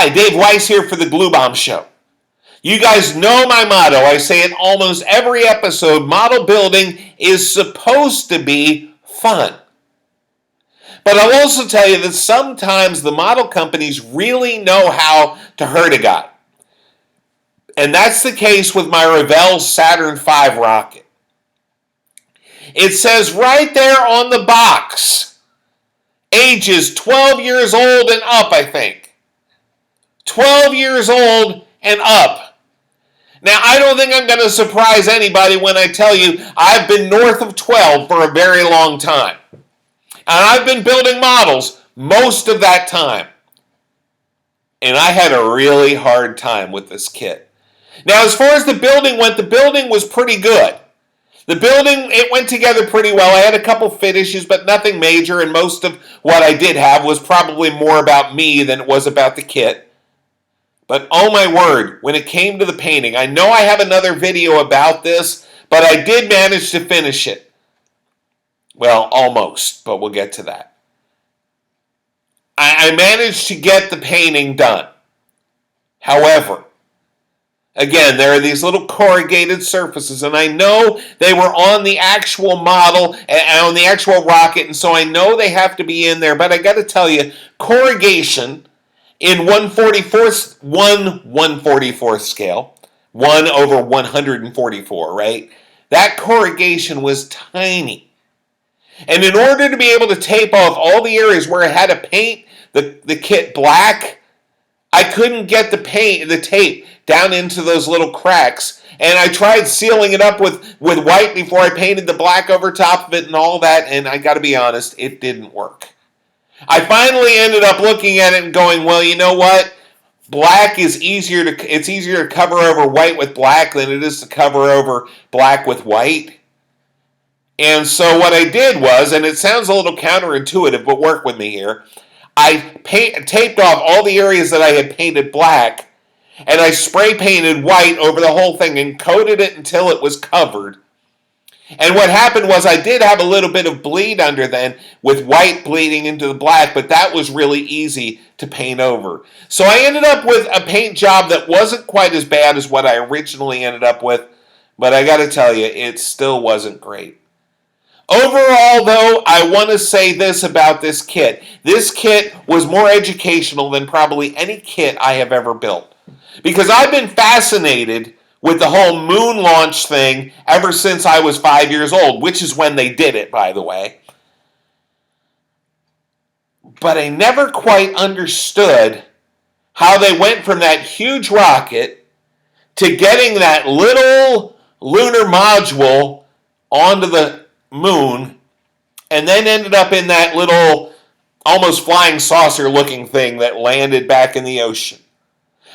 Hi, Dave Weiss here for the Glue Bomb Show. You guys know my motto. I say it almost every episode. Model building is supposed to be fun. But I'll also tell you that sometimes the model companies really know how to hurt a guy. And that's the case with my Revell Saturn V rocket. It says right there on the box, ages 12 years old and up, I think. 12 years old and up. Now, I don't think I'm going to surprise anybody when I tell you I've been north of 12 for a very long time. And I've been building models most of that time. And I had a really hard time with this kit. Now, as far as the building went, the building was pretty good. The building, it went together pretty well. I had a couple fit issues, but nothing major, and most of what I did have was probably more about me than it was about the kit. But oh my word, when it came to the painting, I know I have another video about this, but I did manage to finish it. Well, almost, but we'll get to that. I managed to get the painting done. However, again, there are these little corrugated surfaces, and I know they were on the actual model, on the actual rocket, and so I know they have to be in there, but I got to tell you, corrugation in 1/144th scale, 1 over 144, right? That corrugation was tiny. And in order to be able to tape off all the areas where I had to paint the kit black, I couldn't get the tape down into those little cracks. And I tried sealing it up with white before I painted the black over top of it and all that, and I got to be honest, it didn't work. I finally ended up looking at it and going, well, you know what? Black is easier to cover over white with black than it is to cover over black with white. And so what I did was, and it sounds a little counterintuitive, but work with me here, I taped off all the areas that I had painted black, and I spray painted white over the whole thing and coated it until it was covered. And what happened was I did have a little bit of bleed under then with white bleeding into the black, but that was really easy to paint over. So I ended up with a paint job that wasn't quite as bad as what I originally ended up with, but I got to tell you, it still wasn't great. Overall, though, I want to say this about this kit. This kit was more educational than probably any kit I have ever built. Because I've been fascinated with the whole moon launch thing ever since I was 5 years old, which is when they did it, by the way. But I never quite understood how they went from that huge rocket to getting that little lunar module onto the moon and then ended up in that little almost flying saucer looking thing that landed back in the ocean.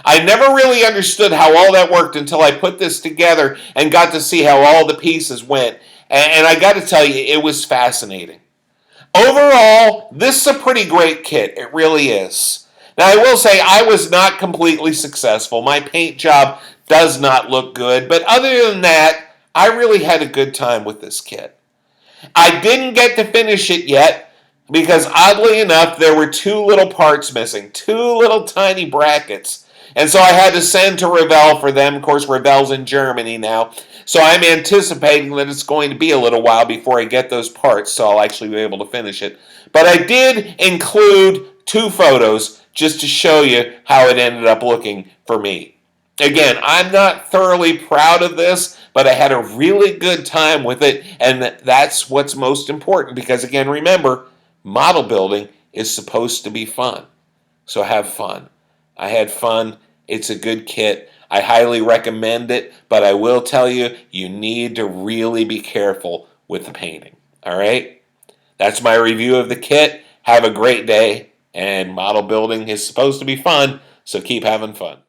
I never really understood how all that worked until I put this together and got to see how all the pieces went. And I got to tell you, it was fascinating. Overall, this is a pretty great kit. It really is. Now, I will say I was not completely successful. My paint job does not look good. But other than that, I really had a good time with this kit. I didn't get to finish it yet because, oddly enough, there were two little parts missing. Two little tiny brackets. And so I had to send to Revell for them. Of course, Revell's in Germany now. So I'm anticipating that it's going to be a little while before I get those parts, so I'll actually be able to finish it. But I did include two photos just to show you how it ended up looking for me. Again, I'm not thoroughly proud of this, but I had a really good time with it, and that's what's most important because, again, remember, model building is supposed to be fun. So have fun. I had fun. It's a good kit. I highly recommend it, but I will tell you, you need to really be careful with the painting. All right? That's my review of the kit. Have a great day, and model building is supposed to be fun, so keep having fun.